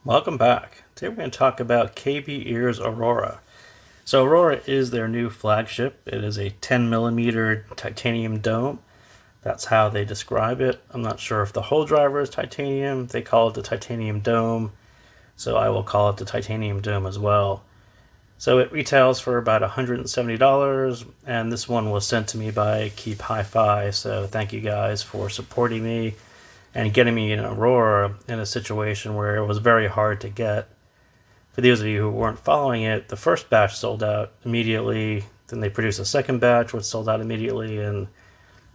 Welcome back. Today we're going to talk about KBEAR's Aurora. So Aurora is their new flagship. It is a 10mm titanium dome. That's how they describe it. I'm not sure if the whole driver is titanium. They call it the titanium dome, so I will call it the titanium dome as well. So it retails for about $170, and this one was sent to me by Keep Hi-Fi, so thank you guys for supporting me and getting me an Aurora in a situation where it was very hard to get. For those of you who weren't following it, the first batch sold out immediately. Then they produced a second batch, which sold out immediately, and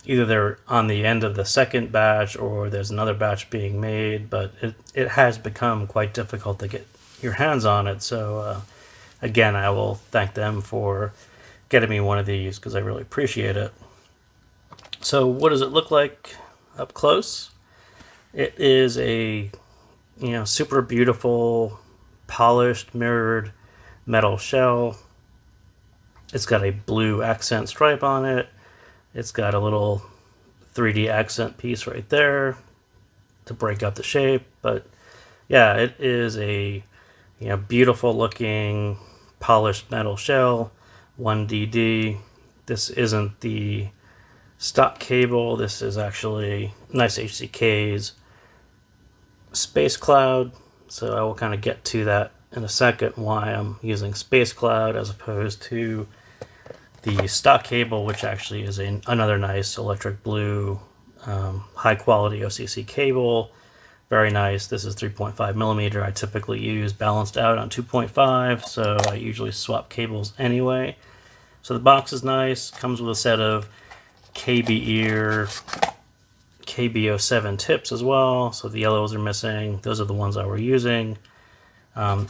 either they're on the end of the second batch or there's another batch being made, but it has become quite difficult to get your hands on it. So again, I will thank them for getting me one of these because I really appreciate it. So what does it look like up close? It is a super beautiful, polished, mirrored metal shell. It's got a blue accent stripe on it. It's got a little 3D accent piece right there to break up the shape. But yeah, it is a beautiful looking polished metal shell, 1DD. This isn't the stock cable. This is actually nice HCKs. Space Cloud, so I will kind of get to that in a second, why I'm using Space Cloud as opposed to the stock cable, which actually is another nice electric blue high quality OCC cable. Very nice. This is 3.5mm. I typically use balanced out on 2.5, so I usually swap cables anyway. So the box is nice, comes with a set of KBEAR KB07 tips as well, so the yellows are missing. Those are the ones I were using.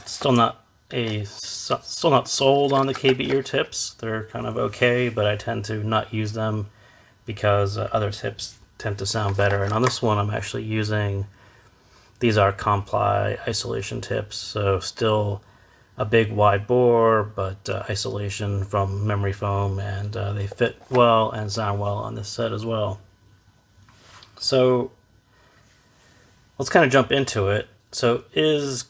Still not sold on the KBEAR tips. They're kind of okay, but I tend to not use them because other tips tend to sound better. And on this one, I'm actually using, these are Comply isolation tips, so still a big wide bore, but isolation from memory foam, and they fit well and sound well on this set as well. So let's kind of jump into it. So is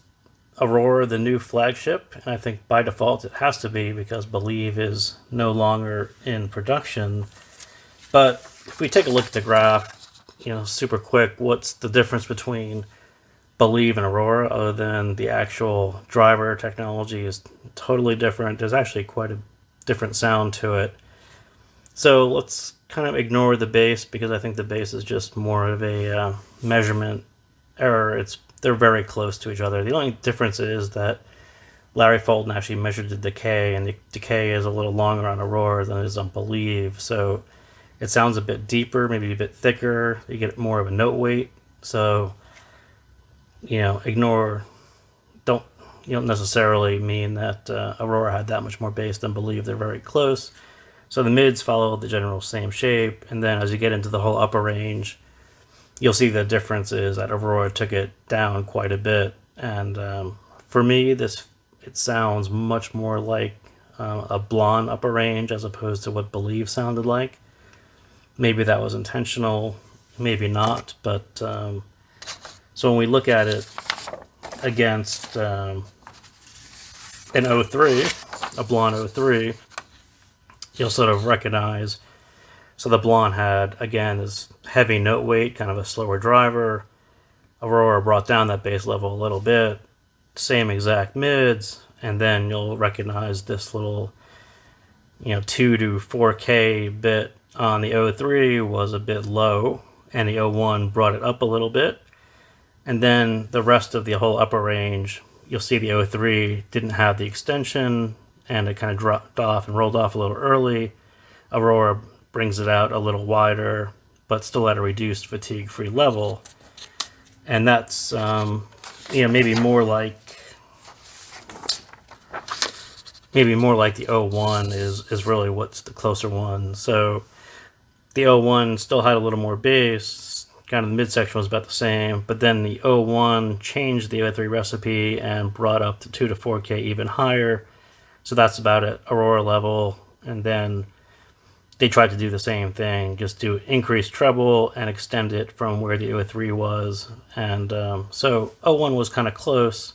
Aurora the new flagship? And I think by default it has to be because Believe is no longer in production. But if we take a look at the graph, super quick, what's the difference between Believe and Aurora other than the actual driver technology is totally different. There's actually quite a different sound to it. So let's kind of ignore the base because I think the base is just more of a measurement error. They're very close to each other. The only difference is that Larry Fulton actually measured the decay, and the decay is a little longer on Aurora than it is on Believe. So it sounds a bit deeper, maybe a bit thicker. You get more of a note weight. So ignore. Don't necessarily mean that Aurora had that much more bass than Believe. They're very close. So the mids follow the general same shape, and then as you get into the whole upper range, you'll see the difference is that Aurora took it down quite a bit. And for me, it sounds much more like a Blon upper range as opposed to what Believe sounded like. Maybe that was intentional, maybe not. But so when we look at it against an 03, a Blon 03, you'll sort of recognize. So the Blon had, again, this heavy note weight, kind of a slower driver. Aurora brought down that bass level a little bit, same exact mids, and then you'll recognize this little 2 to 4K bit on the 03 was a bit low, and the 01 brought it up a little bit. And then the rest of the whole upper range, you'll see the 03 didn't have the extension, and it kind of dropped off and rolled off a little early. Aurora brings it out a little wider, but still at a reduced fatigue-free level. And that's, maybe more like the 01 is really what's the closer one. So the 01 still had a little more bass, kind of the midsection was about the same, but then the 01 changed the 03 recipe and brought up the 2 to 4K even higher. So that's about at Aurora level, and then they tried to do the same thing, just do increase treble and extend it from where the 03 was. And so 01 was kind of close,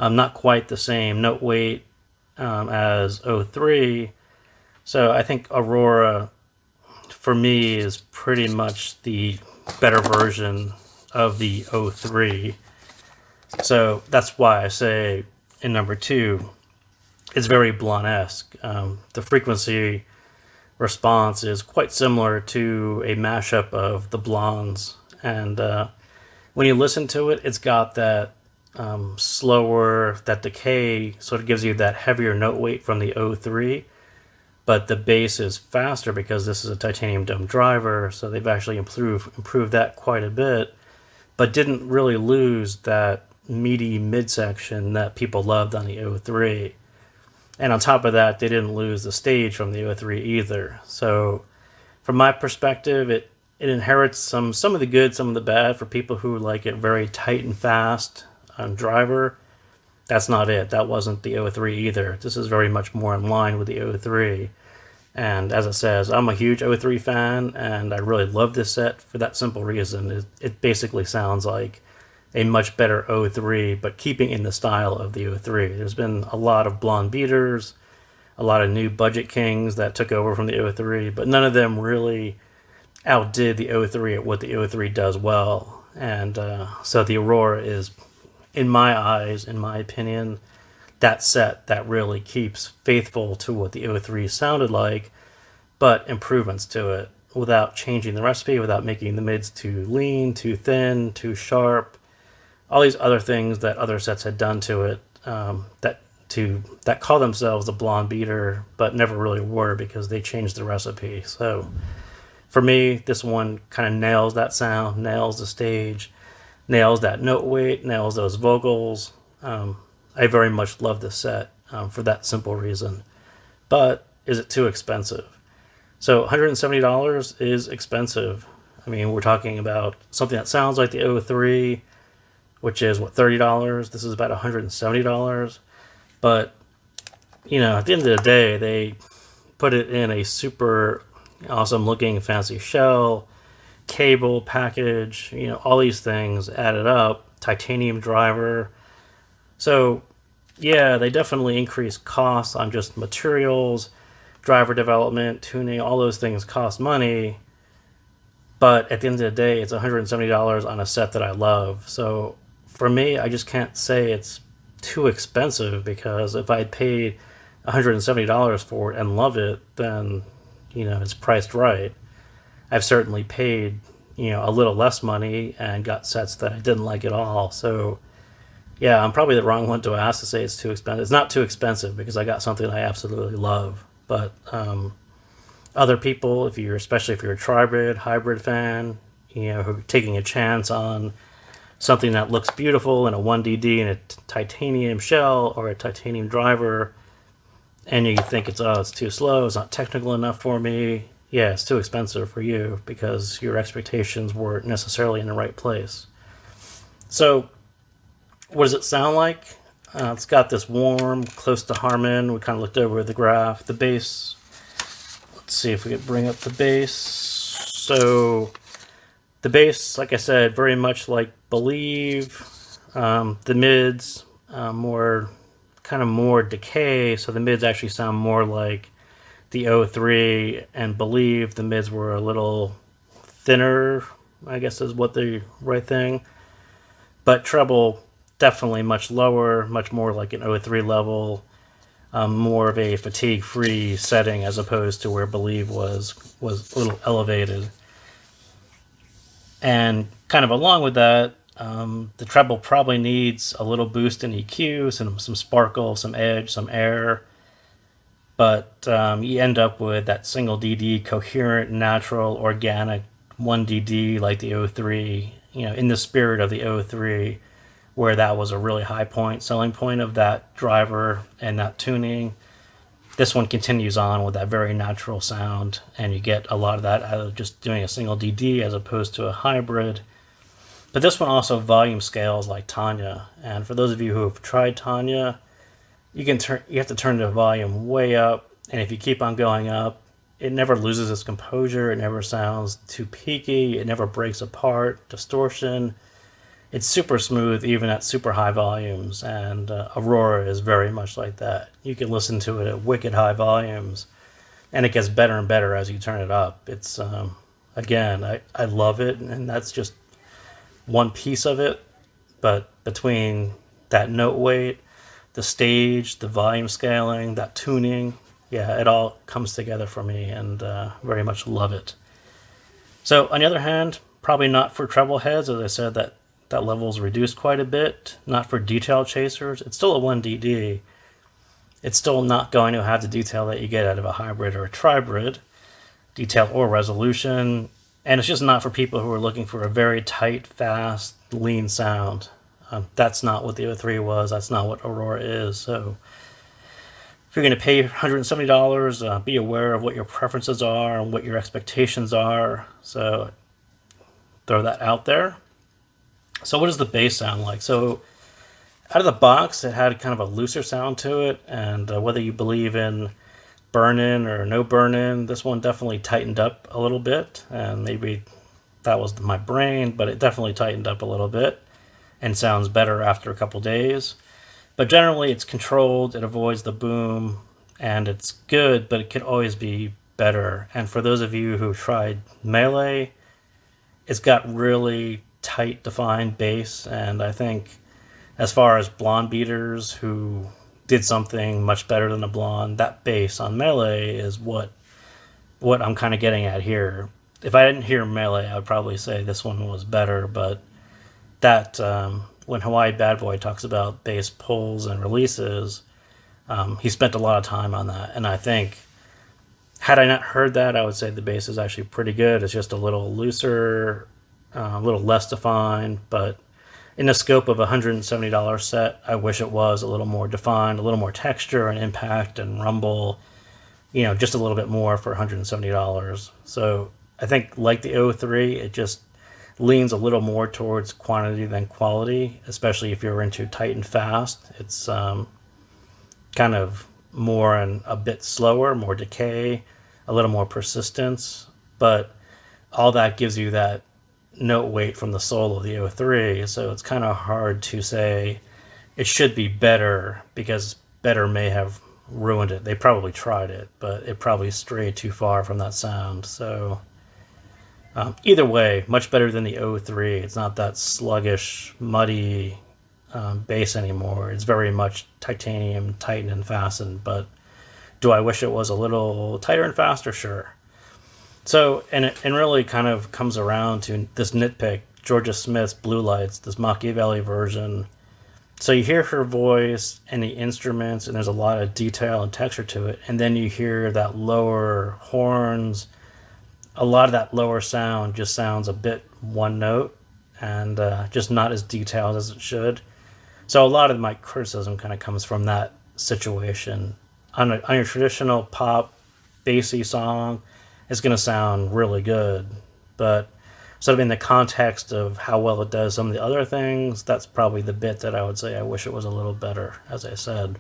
not quite the same note weight as 03. So I think Aurora, for me, is pretty much the better version of the 03. So that's why I say in number 2, it's very Blon-esque. The frequency response is quite similar to a mashup of the Blondes. And when you listen to it, it's got that slower, that decay sort of gives you that heavier note weight from the 03. But the bass is faster because this is a titanium dome driver, so they've actually improved that quite a bit, but didn't really lose that meaty midsection that people loved on the 03. And on top of that, they didn't lose the stage from the 03 either. So from my perspective, it inherits some of the good, some of the bad for people who like it very tight and fast on driver. That's not it. That wasn't the 03 either. This is very much more in line with the 03. And as it says, I'm a huge 03 fan, and I really love this set for that simple reason. It basically sounds like a much better 03, but keeping in the style of the 03. There's been a lot of blonde beaters, a lot of new budget kings that took over from the 03, but none of them really outdid the 03 at what the 03 does well. And so the Aurora is, in my eyes, in my opinion, that set that really keeps faithful to what the 03 sounded like, but improvements to it without changing the recipe, without making the mids too lean, too thin, too sharp, all these other things that other sets had done to it that call themselves a blonde beater, but never really were because they changed the recipe. So for me, this one kind of nails that sound, nails the stage, nails that note weight, nails those vocals. I very much love this set for that simple reason. But is it too expensive? So $170 is expensive. I mean, we're talking about something that sounds like the 03, which is, what, $30? This is about $170. But, you know, at the end of the day, they put it in a super awesome looking fancy shell, cable package, you know, all these things added up, titanium driver. So yeah, they definitely increase costs on just materials, driver development, tuning, all those things cost money. But at the end of the day, it's $170 on a set that I love. So for me, I just can't say it's too expensive, because if I paid $170 for it and love it, then, you know, it's priced right. I've certainly paid, you know, a little less money and got sets that I didn't like at all. So yeah, I'm probably the wrong one to ask to say it's too expensive. It's not too expensive because I got something I absolutely love. But other people, especially if you're a tribrid, hybrid fan, you know, who are taking a chance on something that looks beautiful in a 1DD in a titanium shell or a titanium driver, and you think it's too slow, it's not technical enough for me. Yeah, it's too expensive for you because your expectations weren't necessarily in the right place. So what does it sound like? It's got this warm, close to Harmon. We kind of looked over the graph. The bass, let's see if we can bring up the bass. So the bass, like I said, very much like Believe. The mids, more decay. So the mids actually sound more like the 03, and Believe the mids were a little thinner, I guess is what the right thing. But treble, definitely much lower, much more like an 03 level, more of a fatigue-free setting as opposed to where Believe was a little elevated. And kind of along with that, the treble probably needs a little boost in EQ, some sparkle, some edge, some air. But you end up with that single DD, coherent, natural, organic 1DD like the 03, you know, in the spirit of the 03, where that was a really high point, selling point of that driver and that tuning. This one continues on with that very natural sound, and you get a lot of that out of just doing a single DD as opposed to a hybrid. But this one also volume scales like Tanya, and for those of you who have tried Tanya, you have to turn the volume way up, and if you keep on going up, it never loses its composure. It never sounds too peaky. It never breaks apart. Distortion. It's super smooth even at super high volumes, and Aurora is very much like that. You can listen to it at wicked high volumes, and it gets better and better as you turn it up. It's again, I love it, and that's just one piece of it. But between that note weight, the stage, the volume scaling, that tuning, yeah, it all comes together for me, and very much love it. So on the other hand, probably not for treble heads. As I said, that level's reduced quite a bit. Not for detail chasers. It's still a 1DD. It's still not going to have the detail that you get out of a hybrid or a tribrid, detail or resolution. And it's just not for people who are looking for a very tight, fast, lean sound. That's not what the 03 was. That's not what Aurora is. So if you're going to pay $170, be aware of what your preferences are and what your expectations are. So throw that out there. So what does the bass sound like? So out of the box, it had kind of a looser sound to it, and whether you believe in burn-in or no burn-in, this one definitely tightened up a little bit, and maybe that was my brain, but it definitely tightened up a little bit and sounds better after a couple days. But generally, it's controlled, it avoids the boom, and it's good, but it could always be better. And for those of you who tried Melee, it's got really tight, defined bass, and I think as far as blonde beaters who did something much better than a blonde, that bass on Melee is what I'm kind of getting at here. If I didn't hear Melee, I would probably say this one was better, but that when Hawaii Bad Boy talks about bass pulls and releases, he spent a lot of time on that, and I think had I not heard that, I would say the bass is actually pretty good. It's just a little looser, a little less defined, but in the scope of a $170 set, I wish it was a little more defined, a little more texture and impact and rumble, just a little bit more for $170. So I think like the 03, it just leans a little more towards quantity than quality, especially if you're into tight and fast. It's kind of more and a bit slower, more decay, a little more persistence, but all that gives you that note weight from the soul of the 03, so it's kind of hard to say it should be better, because better may have ruined it. They probably tried it, but it probably strayed too far from that sound. So either way, much better than the 03. It's not that sluggish, muddy bass anymore. It's very much titanium, tightened and fastened, but do I wish it was a little tighter and faster? Sure. So, and it really kind of comes around to this nitpick, Georgia Smith's Blue Lights, this Machiavelli version. So you hear her voice and the instruments, and there's a lot of detail and texture to it, and then you hear that lower horns. A lot of that lower sound just sounds a bit one note, and just not as detailed as it should. So a lot of my criticism kind of comes from that situation. On your traditional pop, bassy song, it's going to sound really good, but sort of in the context of how well it does some of the other things, that's probably the bit that I would say I wish it was a little better, as I said.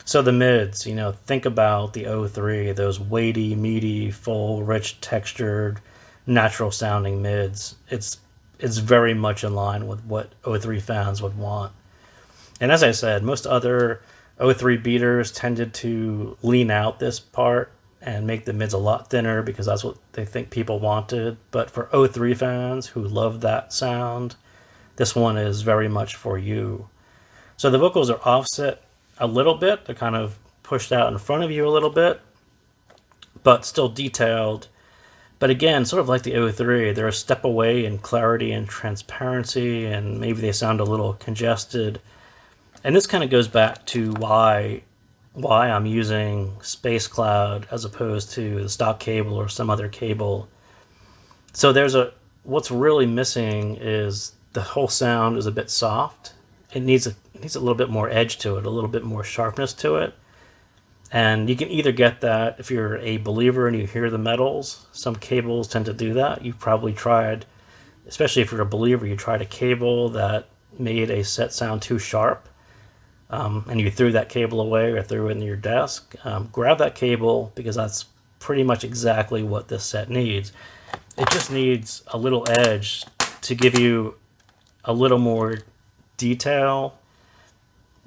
So the mids, think about the 03, those weighty, meaty, full, rich, textured, natural sounding mids. It's very much in line with what 03 fans would want. And as I said, most other 03 beaters tended to lean out this part and make the mids a lot thinner because that's what they think people wanted. But for 03 fans who love that sound, this one is very much for you. So the vocals are offset a little bit. They're kind of pushed out in front of you a little bit, but still detailed. But again, sort of like the 03, they're a step away in clarity and transparency, and maybe they sound a little congested. And this kind of goes back to why I'm using Space Cloud as opposed to the stock cable or some other cable. So what's really missing is the whole sound is a bit soft. It needs a little bit more edge to it, a little bit more sharpness to it. And you can either get that if you're a believer and you hear the metals. Some cables tend to do that. You've probably tried, especially if you're a believer, you tried a cable that made a set sound too sharp. And you threw that cable away or threw it in your desk. Grab that cable, because that's pretty much exactly what this set needs. It just needs a little edge to give you a little more detail.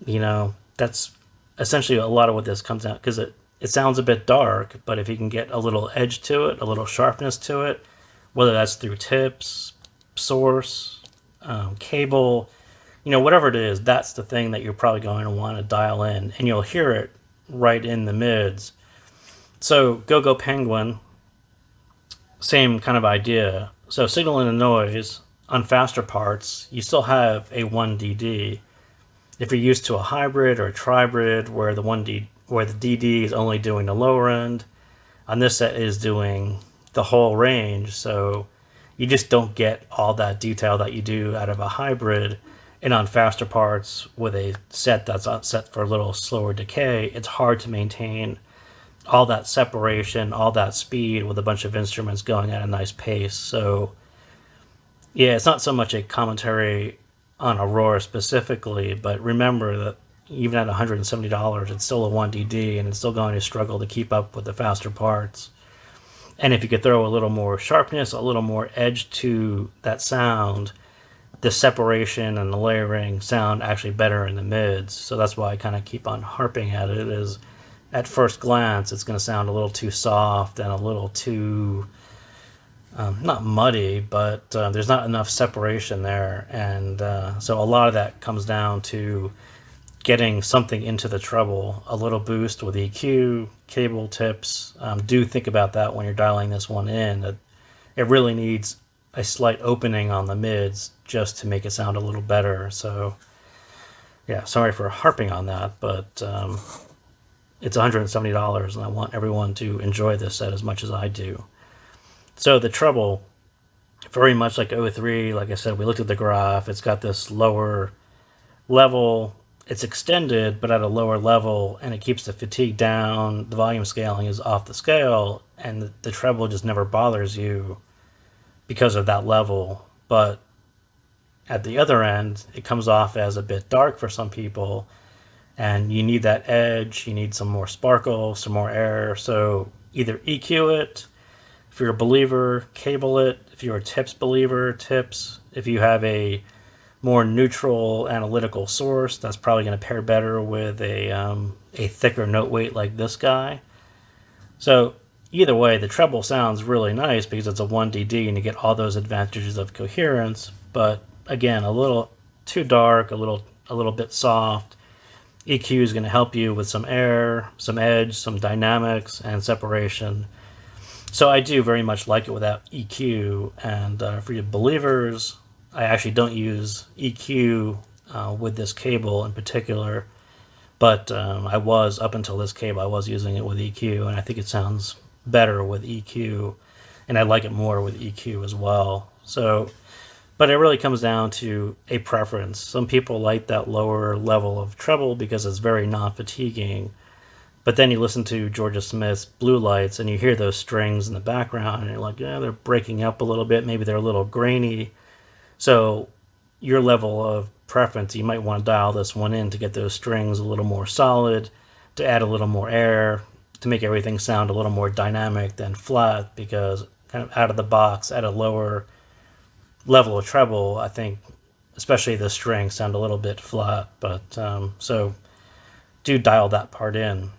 You know, that's essentially a lot of what this comes out, because it sounds a bit dark, but if you can get a little edge to it, a little sharpness to it, whether that's through tips, source, cable, you know, whatever it is, that's the thing that you're probably going to want to dial in, and you'll hear it right in the mids. So Go-Go Penguin, same kind of idea. So signaling and noise on faster parts, you still have a 1DD. If you're used to a hybrid or a tribrid where the DD is only doing the lower end, on this set it is doing the whole range, so you just don't get all that detail that you do out of a hybrid. And on faster parts with a set that's set for a little slower decay, it's hard to maintain all that separation, all that speed with a bunch of instruments going at a nice pace. So yeah, it's not so much a commentary on Aurora specifically, but remember that even at $170, it's still a 1DD, and it's still going to struggle to keep up with the faster parts. And if you could throw a little more sharpness, a little more edge to that sound, the separation and the layering sound actually better in the mids. So that's why I kind of keep on harping at it, is at first glance it's going to sound a little too soft and a little too not muddy, but there's not enough separation there. And so a lot of that comes down to getting something into the treble, a little boost with EQ, cable tips. Do think about that when you're dialing this one in. It really needs a slight opening on the mids just to make it sound a little better. So yeah, sorry for harping on that, but it's $170, and I want everyone to enjoy this set as much as I do. So the treble, very much like 03, like I said, we looked at the graph. It's got this lower level. It's extended, but at a lower level, and it keeps the fatigue down. The volume scaling is off the scale, and the treble just never bothers you because of that level. But at the other end, it comes off as a bit dark for some people, and you need that edge, you need some more sparkle, some more air. So either EQ it, if you're a believer, cable it. If you're a tips believer, tips. If you have a more neutral analytical source, that's probably going to pair better with a thicker note weight like this guy. So either way, the treble sounds really nice because it's a 1DD and you get all those advantages of coherence. But again, a little too dark, a little bit soft. EQ is going to help you with some air, some edge, some dynamics, and separation. So I do very much like it without EQ. And for you believers, I actually don't use EQ with this cable in particular. But I was, up until this cable, I was using it with EQ, and I think it sounds better with EQ. And I like it more with EQ as well. So, but it really comes down to a preference. Some people like that lower level of treble because it's very non-fatiguing. But then you listen to Georgia Smith's Blue Lights and you hear those strings in the background and you're like, yeah, they're breaking up a little bit. Maybe they're a little grainy. So your level of preference, you might want to dial this one in to get those strings a little more solid, to add a little more air, to make everything sound a little more dynamic than flat, because kind of out of the box at a lower level of treble, I think especially the strings sound a little bit flat. But so do dial that part in.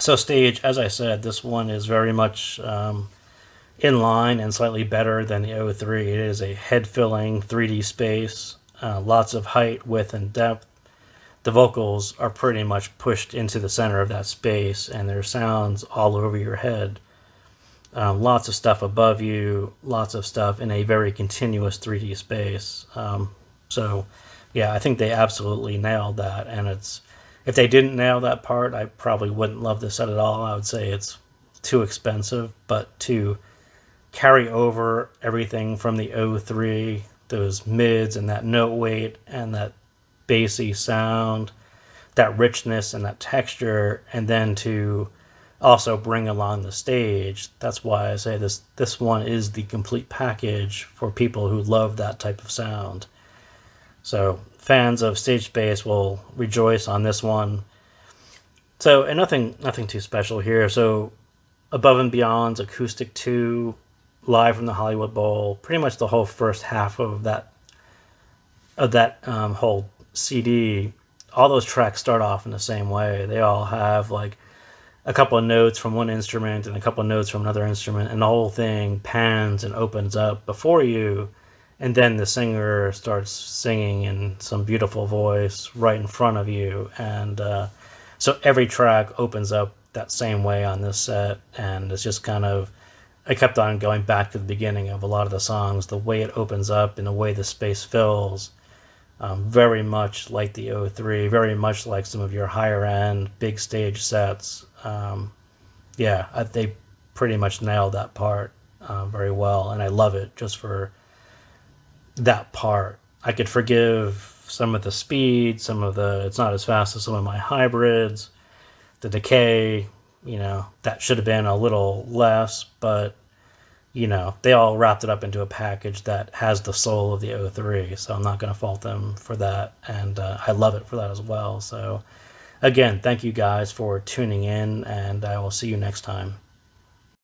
So stage, as I said, this one is very much in line and slightly better than the 03. It is a head-filling 3D space, lots of height, width, and depth. The vocals are pretty much pushed into the center of that space, and there's sounds all over your head. Lots of stuff above you, lots of stuff in a very continuous 3D space. So yeah, I think they absolutely nailed that, and if they didn't nail that part, I probably wouldn't love this set at all. I would say it's too expensive, but to carry over everything from the 03, those mids and that note weight and that bassy sound, that richness and that texture, and then to also bring along the stage, that's why I say this one is the complete package for people who love that type of sound. So fans of stage space will rejoice on this one. So, and nothing too special here. So Above and Beyond's Acoustic 2, Live from the Hollywood Bowl, pretty much the whole first half of that whole CD, all those tracks start off in the same way. They all have like a couple of notes from one instrument and a couple of notes from another instrument, and the whole thing pans and opens up before you, and then the singer starts singing in some beautiful voice right in front of you. And so every track opens up that same way on this set, and it's just kind of, I kept on going back to the beginning of a lot of the songs, the way it opens up and the way the space fills. Very much like the 03, very much like some of your higher end big stage sets. They pretty much nailed that part very well, and I love it just for that part. I could forgive some of the speed, it's not as fast as some of my hybrids, the decay, that should have been a little less, but they all wrapped it up into a package that has the soul of the 03, so I'm not going to fault them for that, and I love it for that as well. So again, thank you guys for tuning in, and I will see you next time.